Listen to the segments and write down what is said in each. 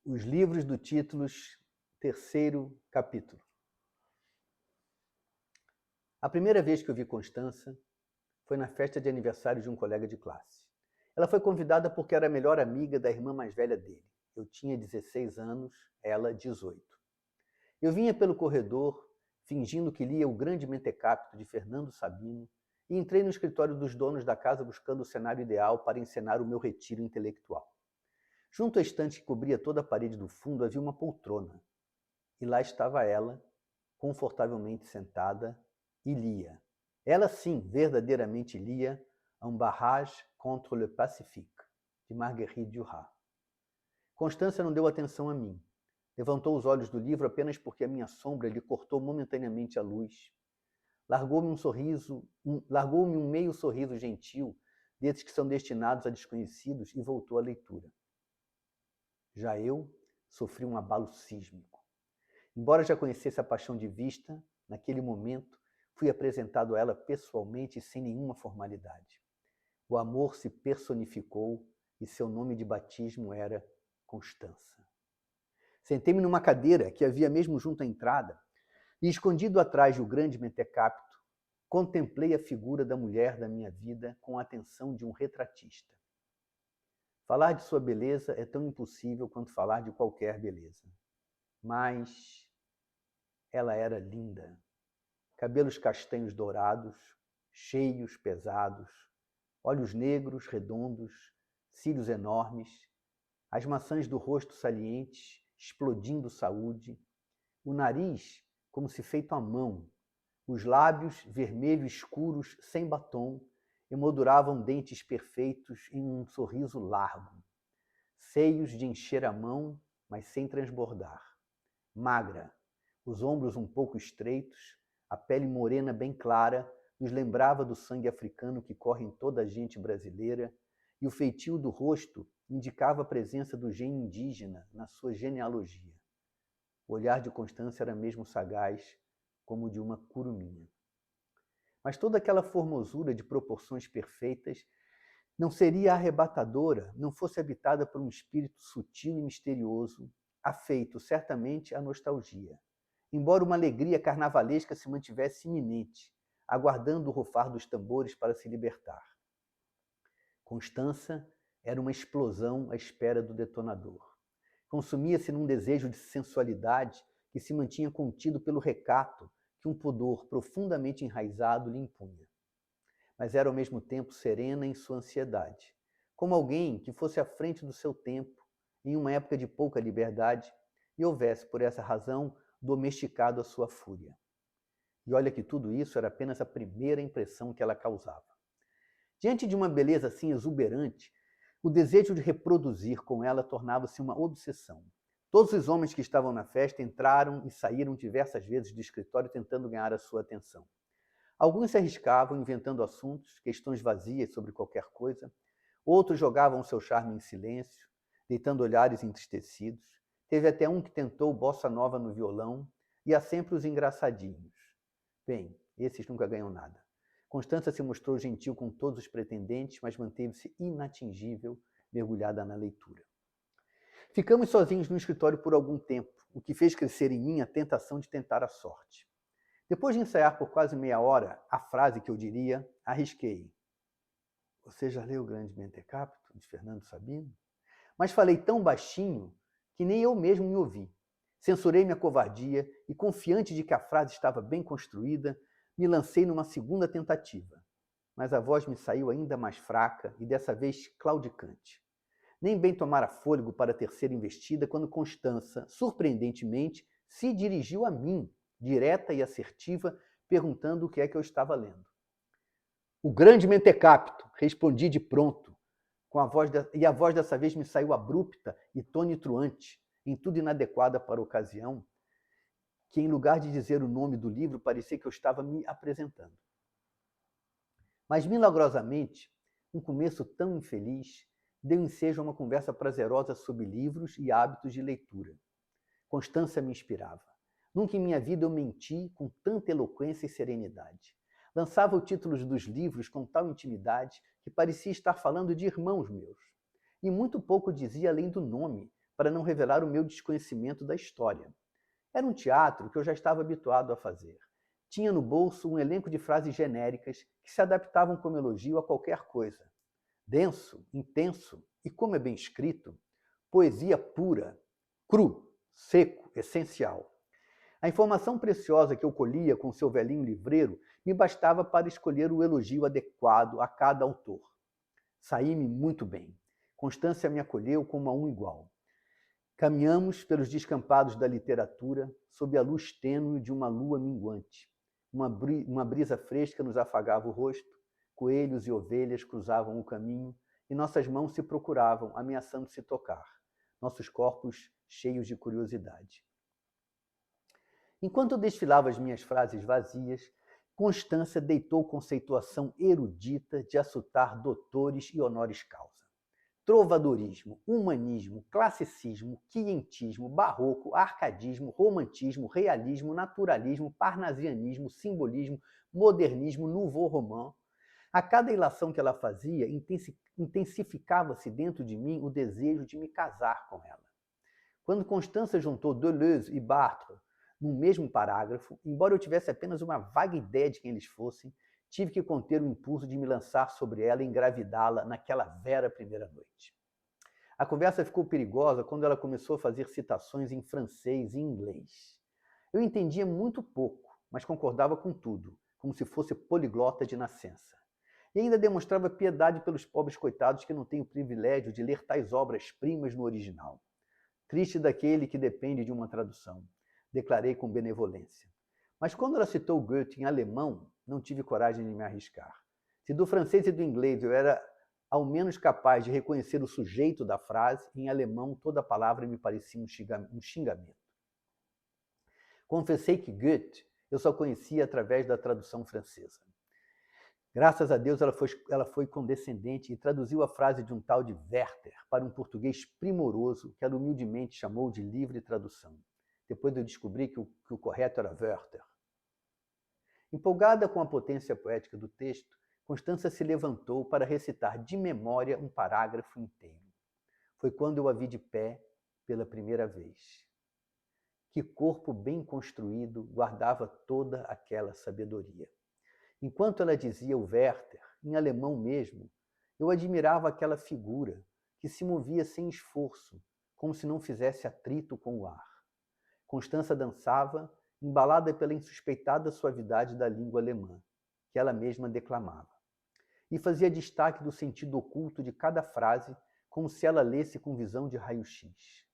Os livros do Títulos, terceiro capítulo. A primeira vez que eu vi Constança foi na festa de aniversário de um colega de classe. Ela foi convidada porque era a melhor amiga da irmã mais velha dele. Eu tinha 16 anos, ela 18. Eu vinha pelo corredor, fingindo que lia O Grande Mentecapto, de Fernando Sabino, e entrei no escritório dos donos da casa buscando o cenário ideal para encenar o meu retiro intelectual. Junto à estante que cobria toda a parede do fundo havia uma poltrona. E lá estava ela, confortavelmente sentada, e lia. Ela sim, verdadeiramente lia Un barrage contre le Pacifique, de Marguerite Duras. Constância não deu atenção a mim. Levantou os olhos do livro apenas porque a minha sombra lhe cortou momentaneamente a luz. Largou-me um meio sorriso gentil, desses que são destinados a desconhecidos, e voltou à leitura. Já eu sofri um abalo sísmico. Embora já conhecesse a paixão de vista, naquele momento fui apresentado a ela pessoalmente e sem nenhuma formalidade. O amor se personificou e seu nome de batismo era Constança. Sentei-me numa cadeira que havia mesmo junto à entrada e, escondido atrás do grande mentecapto, contemplei a figura da mulher da minha vida com a atenção de um retratista. Falar de sua beleza é tão impossível quanto falar de qualquer beleza. Mas ela era linda. Cabelos castanhos dourados, cheios, pesados, olhos negros, redondos, cílios enormes, as maçãs do rosto salientes, explodindo saúde, o nariz como se feito à mão, os lábios vermelho escuros, sem batom, emolduravam dentes perfeitos em um sorriso largo, seios de encher a mão, mas sem transbordar, magra, os ombros um pouco estreitos, a pele morena bem clara, nos lembrava do sangue africano que corre em toda a gente brasileira, e o feitio do rosto indicava a presença do gene indígena na sua genealogia. O olhar de Constância era mesmo sagaz, como o de uma curuminha. Mas toda aquela formosura de proporções perfeitas não seria arrebatadora não fosse habitada por um espírito sutil e misterioso, afeito certamente à nostalgia, embora uma alegria carnavalesca se mantivesse iminente, aguardando o rufar dos tambores para se libertar. Constança era uma explosão à espera do detonador. Consumia-se num desejo de sensualidade que se mantinha contido pelo recato que um pudor profundamente enraizado lhe impunha. Mas era ao mesmo tempo serena em sua ansiedade, como alguém que fosse à frente do seu tempo, em uma época de pouca liberdade, e houvesse, por essa razão, domesticado a sua fúria. E olha que tudo isso era apenas a primeira impressão que ela causava. Diante de uma beleza assim exuberante, o desejo de reproduzir com ela tornava-se uma obsessão. Todos os homens que estavam na festa entraram e saíram diversas vezes do escritório tentando ganhar a sua atenção. Alguns se arriscavam inventando assuntos, questões vazias sobre qualquer coisa. Outros jogavam seu charme em silêncio, deitando olhares entristecidos. Teve até um que tentou bossa nova no violão, e há sempre os engraçadinhos. Bem, esses nunca ganham nada. Constança se mostrou gentil com todos os pretendentes, mas manteve-se inatingível, mergulhada na leitura. Ficamos sozinhos no escritório por algum tempo, o que fez crescer em mim a tentação de tentar a sorte. Depois de ensaiar por quase meia hora a frase que eu diria, arrisquei. Você já leu O Grande Mentecapto, de Fernando Sabino? Mas falei tão baixinho que nem eu mesmo me ouvi. Censurei minha covardia e, confiante de que a frase estava bem construída, me lancei numa segunda tentativa. Mas a voz me saiu ainda mais fraca e dessa vez claudicante. Nem bem tomara fôlego para a terceira investida quando Constança, surpreendentemente, se dirigiu a mim, direta e assertiva, perguntando o que é que eu estava lendo. O Grande Mentecapto, respondi de pronto, e a voz dessa vez me saiu abrupta e tonitruante, em tudo inadequada para a ocasião, que em lugar de dizer o nome do livro, parecia que eu estava me apresentando. Mas, milagrosamente, um começo tão infeliz deu ensejo a uma conversa prazerosa sobre livros e hábitos de leitura. Constância me inspirava. Nunca em minha vida eu menti com tanta eloquência e serenidade. Lançava os títulos dos livros com tal intimidade que parecia estar falando de irmãos meus. E muito pouco dizia além do nome, para não revelar o meu desconhecimento da história. Era um teatro que eu já estava habituado a fazer. Tinha no bolso um elenco de frases genéricas que se adaptavam como elogio a qualquer coisa. Denso, intenso e, como é bem escrito, poesia pura, cru, seco, essencial. A informação preciosa que eu colhia com seu velhinho livreiro me bastava para escolher o elogio adequado a cada autor. Saí-me muito bem. Constância me acolheu como a um igual. Caminhamos pelos descampados da literatura sob a luz tênue de uma lua minguante. Uma brisa fresca nos afagava o rosto, coelhos e ovelhas cruzavam o caminho e nossas mãos se procuravam, ameaçando se tocar, nossos corpos cheios de curiosidade. Enquanto eu desfilava as minhas frases vazias, Constância deitou conceituação erudita de assutar doutores e honoris causa. Trovadorismo, humanismo, classicismo, quientismo, barroco, arcadismo, romantismo, realismo, naturalismo, parnasianismo, simbolismo, modernismo, nouveau roman. A cada ilação que ela fazia, intensificava-se dentro de mim o desejo de me casar com ela. Quando Constância juntou Deleuze e Barthes no mesmo parágrafo, embora eu tivesse apenas uma vaga ideia de quem eles fossem, tive que conter o impulso de me lançar sobre ela e engravidá-la naquela vera primeira noite. A conversa ficou perigosa quando ela começou a fazer citações em francês e inglês. Eu entendia muito pouco, mas concordava com tudo, como se fosse poliglota de nascença. E ainda demonstrava piedade pelos pobres coitados que não têm o privilégio de ler tais obras-primas no original. Triste daquele que depende de uma tradução, declarei com benevolência. Mas quando ela citou Goethe em alemão, não tive coragem de me arriscar. Se do francês e do inglês eu era ao menos capaz de reconhecer o sujeito da frase, em alemão toda palavra me parecia um xingamento. Confessei que Goethe eu só conhecia através da tradução francesa. Graças a Deus ela foi condescendente e traduziu a frase de um tal de Werther para um português primoroso que ela humildemente chamou de livre tradução. Depois eu descobri que o correto era Werther. Empolgada com a potência poética do texto, Constância se levantou para recitar de memória um parágrafo inteiro. Foi quando eu a vi de pé pela primeira vez. Que corpo bem construído guardava toda aquela sabedoria. Enquanto ela dizia o Werther, em alemão mesmo, eu admirava aquela figura que se movia sem esforço, como se não fizesse atrito com o ar. Constância dançava, embalada pela insuspeitada suavidade da língua alemã, que ela mesma declamava. E fazia destaque do sentido oculto de cada frase, como se ela lesse com visão de raio-x.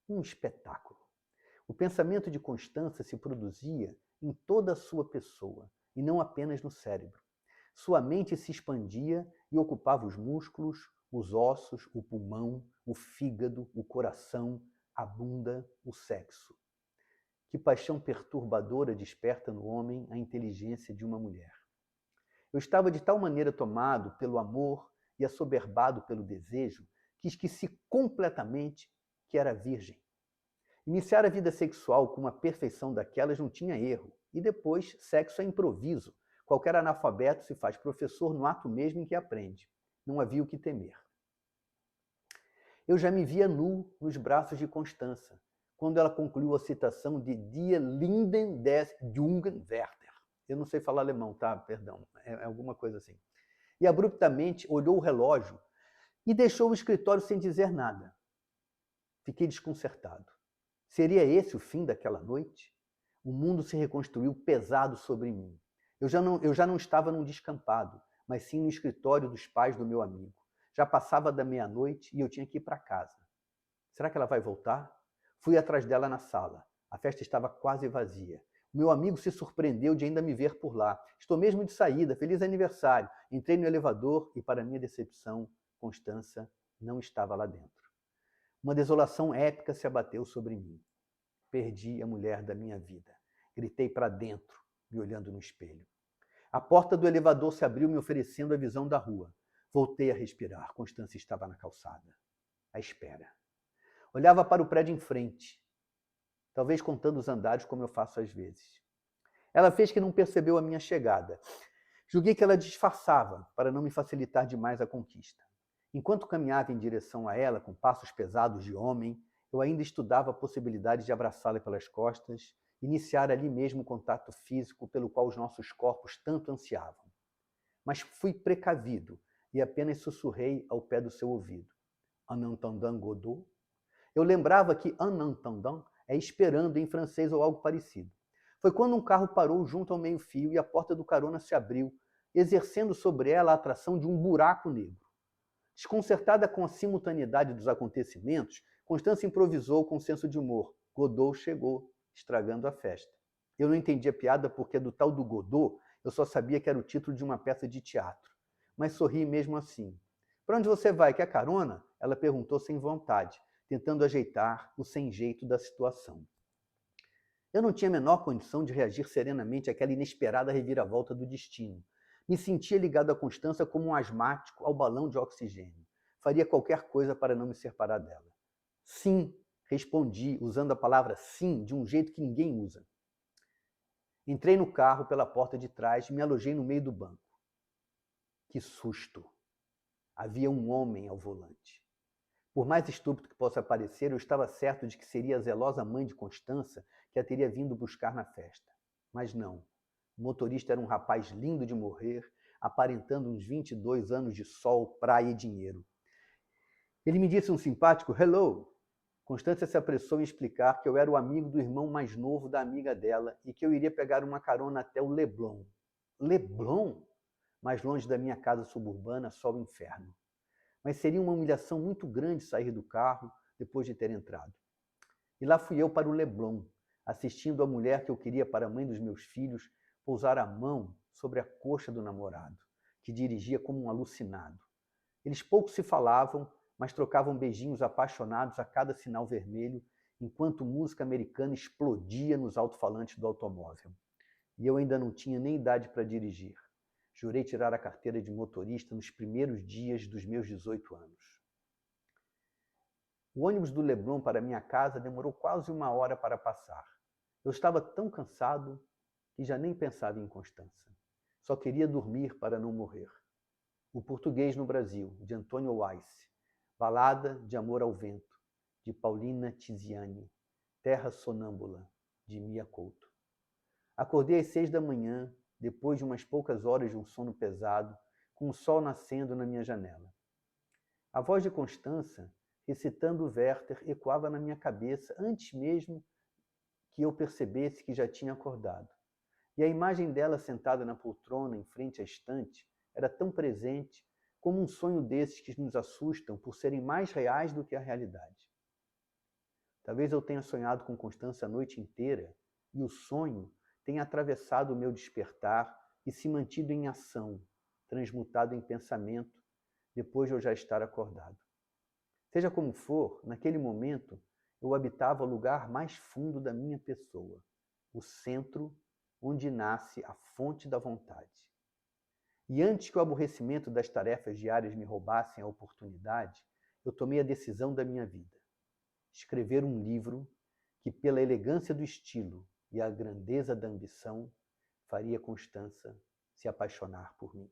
Um espetáculo. O pensamento de Constância se produzia em toda a sua pessoa, e não apenas no cérebro. Sua mente se expandia e ocupava os músculos, os ossos, o pulmão, o fígado, o coração, a bunda, o sexo. Que paixão perturbadora desperta no homem a inteligência de uma mulher. Eu estava de tal maneira tomado pelo amor e assoberbado pelo desejo que esqueci completamente que era virgem. Iniciar a vida sexual com uma perfeição daquelas não tinha erro. E depois, sexo é improviso. Qualquer analfabeto se faz professor no ato mesmo em que aprende. Não havia o que temer. Eu já me via nu nos braços de Constância, quando ela concluiu a citação de Die Linden des Jungen Werther. Eu não sei falar alemão, tá? Perdão. É alguma coisa assim. E abruptamente olhou o relógio e deixou o escritório sem dizer nada. Fiquei desconcertado. Seria esse o fim daquela noite? O mundo se reconstruiu pesado sobre mim. Eu já não estava num descampado, mas sim no escritório dos pais do meu amigo. Já passava da meia-noite e eu tinha que ir para casa. Será que ela vai voltar? Fui atrás dela na sala. A festa estava quase vazia. O meu amigo se surpreendeu de ainda me ver por lá. Estou mesmo de saída. Feliz aniversário. Entrei no elevador e, para minha decepção, Constância não estava lá dentro. Uma desolação épica se abateu sobre mim. Perdi a mulher da minha vida. Gritei para dentro, me olhando no espelho. A porta do elevador se abriu, me oferecendo a visão da rua. Voltei a respirar. Constância estava na calçada, à espera. Olhava para o prédio em frente, talvez contando os andares como eu faço às vezes. Ela fez que não percebeu a minha chegada. Julguei que ela disfarçava para não me facilitar demais a conquista. Enquanto caminhava em direção a ela, com passos pesados de homem, Eu ainda estudava a possibilidade de abraçá-la pelas costas, iniciar ali mesmo o contato físico pelo qual os nossos corpos tanto ansiavam. Mas fui precavido e apenas sussurrei ao pé do seu ouvido. En entendant Godot? Eu lembrava que en entendant é esperando em francês ou algo parecido. Foi quando um carro parou junto ao meio-fio e a porta do carona se abriu, exercendo sobre ela a atração de um buraco negro. Desconcertada com a simultaneidade dos acontecimentos, Constância improvisou com senso de humor. Godot chegou, estragando a festa. Eu não entendi a piada porque do tal do Godot eu só sabia que era o título de uma peça de teatro. Mas sorri mesmo assim. Para onde você vai? Quer carona? Ela perguntou sem vontade, tentando ajeitar o sem jeito da situação. Eu não tinha a menor condição de reagir serenamente àquela inesperada reviravolta do destino. Me sentia ligado à Constância como um asmático ao balão de oxigênio. Faria qualquer coisa para não me separar dela. Sim, respondi, usando a palavra sim de um jeito que ninguém usa. Entrei no carro pela porta de trás e me alojei no meio do banco. Que susto! Havia um homem ao volante. Por mais estúpido que possa parecer, eu estava certo de que seria a zelosa mãe de Constância que a teria vindo buscar na festa. Mas não. O motorista era um rapaz lindo de morrer, aparentando uns 22 anos de sol, praia e dinheiro. Ele me disse um simpático hello. Constância se apressou em explicar que eu era o amigo do irmão mais novo da amiga dela e que eu iria pegar uma carona até o Leblon. Leblon? Mais longe da minha casa suburbana, só o inferno. Mas seria uma humilhação muito grande sair do carro depois de ter entrado. E lá fui eu para o Leblon, assistindo a mulher que eu queria para a mãe dos meus filhos pousar a mão sobre a coxa do namorado, que dirigia como um alucinado. Eles pouco se falavam, mas trocavam beijinhos apaixonados a cada sinal vermelho, enquanto música americana explodia nos alto-falantes do automóvel. E eu ainda não tinha nem idade para dirigir. Jurei tirar a carteira de motorista nos primeiros dias dos meus 18 anos. O ônibus do Leblon para minha casa demorou quase 1 hora para passar. Eu estava tão cansado que já nem pensava em Constância. Só queria dormir para não morrer. O Português no Brasil, de Antônio Weiss. Balada de Amor ao Vento, de Paulina Tiziani. Terra Sonâmbula, de Mia Couto. Acordei às 6 da manhã, depois de umas poucas horas de um sono pesado, com o sol nascendo na minha janela. A voz de Constância, recitando o Werther, ecoava na minha cabeça antes mesmo que eu percebesse que já tinha acordado. E a imagem dela sentada na poltrona em frente à estante era tão presente como um sonho desses que nos assustam por serem mais reais do que a realidade. Talvez eu tenha sonhado com Constância a noite inteira e o sonho tenha atravessado o meu despertar e se mantido em ação, transmutado em pensamento, depois de eu já estar acordado. Seja como for, naquele momento, eu habitava o lugar mais fundo da minha pessoa, o centro onde nasce a fonte da vontade. E antes que o aborrecimento das tarefas diárias me roubassem a oportunidade, eu tomei a decisão da minha vida. Escrever um livro que, pela elegância do estilo e a grandeza da ambição, faria Constância se apaixonar por mim.